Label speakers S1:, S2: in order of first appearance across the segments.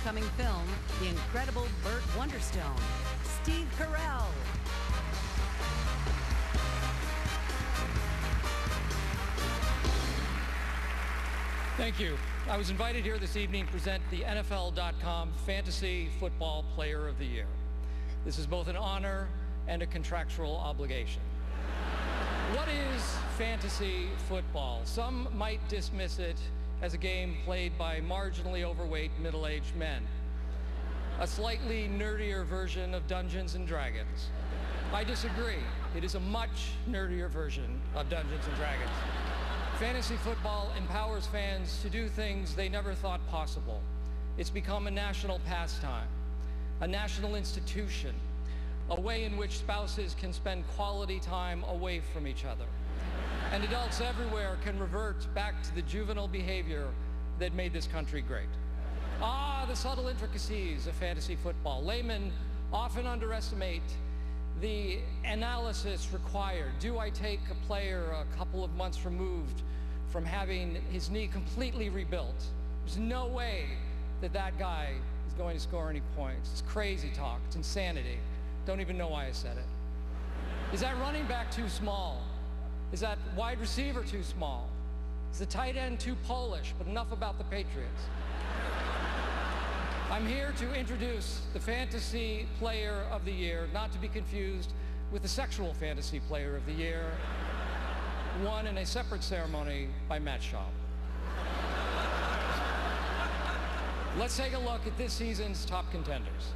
S1: upcoming film, The Incredible Burt Wonderstone, Steve Carell.
S2: Thank you. I was invited here this evening to present the NFL.com Fantasy Football Player of the Year. This is both an honor and a contractual obligation. What is fantasy football? Some might dismiss it as a game played by marginally overweight middle-aged men. A slightly nerdier version of Dungeons and Dragons. I disagree. It is a much nerdier version of Dungeons and Dragons. Fantasy football empowers fans to do things they never thought possible. It's become a national pastime, a national institution, a way in which spouses can spend quality time away from each other. And adults everywhere can revert back to the juvenile behavior that made this country great. Ah, the subtle intricacies of fantasy football. Laymen often underestimate the analysis required. Do I take a player a couple of months removed from having his knee completely rebuilt? There's no way that that guy is going to score any points. It's crazy talk. It's insanity. Don't even know why I said it. Is that running back too small? Is that wide receiver too small? Is the tight end too Polish? But enough about the Patriots. I'm here to introduce the Fantasy Player of the Year, not to be confused with the Sexual Fantasy Player of the Year, won in a separate ceremony by Matt Schaub. Let's take a look at this season's top contenders.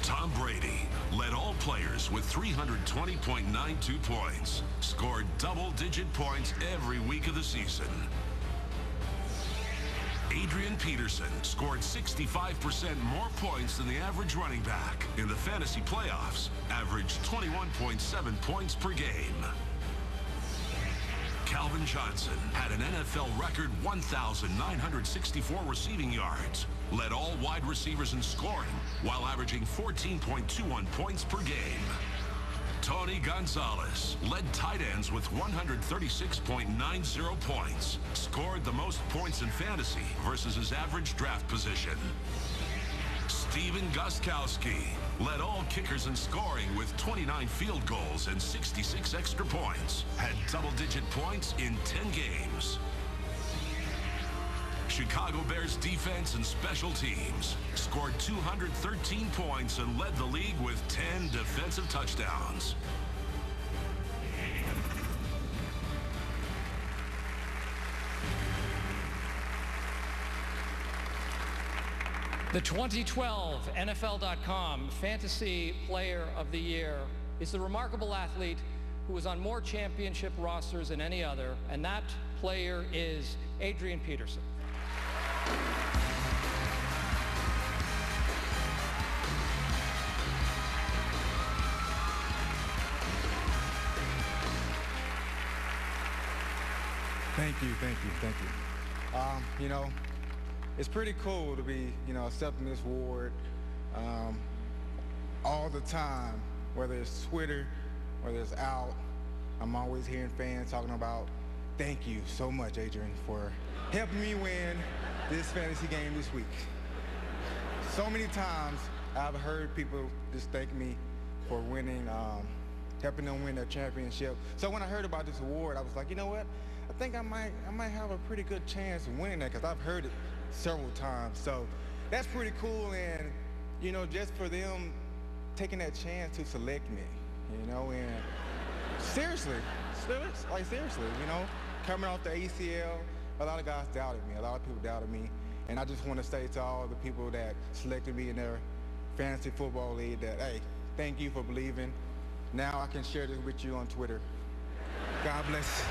S3: Tom Brady led all players with 320.92 points, scored double-digit points every week of the season. Adrian Peterson scored 65% more points than the average running back in the fantasy playoffs, averaged 21.7 points per game. Calvin Johnson had an NFL record 1,964 receiving yards, led all wide receivers in scoring while averaging 14.21 points per game. Tony Gonzalez led tight ends with 136.90 points, scored the most points in fantasy versus his average draft position. Stephen GOSTKOWSKI led all kickers in scoring with 29 field goals and 66 extra points, had double-digit points in 10 games. Chicago Bears defense and special teams scored 213 points and led the league with 10 defensive touchdowns.
S2: The 2012 NFL.com Fantasy Player of the Year is the remarkable athlete who was on more championship rosters than any other, and that player is Adrian Peterson.
S4: Thank you. You know, it's pretty cool to be, accepting this award all the time, whether it's Twitter, whether it's out. I'm always hearing fans talking about, thank you so much, Adrian, for helping me win this fantasy game this week. So many times I've heard people just thank me for winning, helping them win their championship. So when I heard about this award, I was like, you know what? I think I might have a pretty good chance of winning that because I've heard it several times. So that's pretty cool, and just for them taking that chance to select me, and seriously, coming off the ACL, a lot of guys doubted me. A lot of people doubted me, and I just want to say to all the people that selected me in their fantasy football league that, hey, thank you for believing. Now I can share this with you on Twitter. God bless.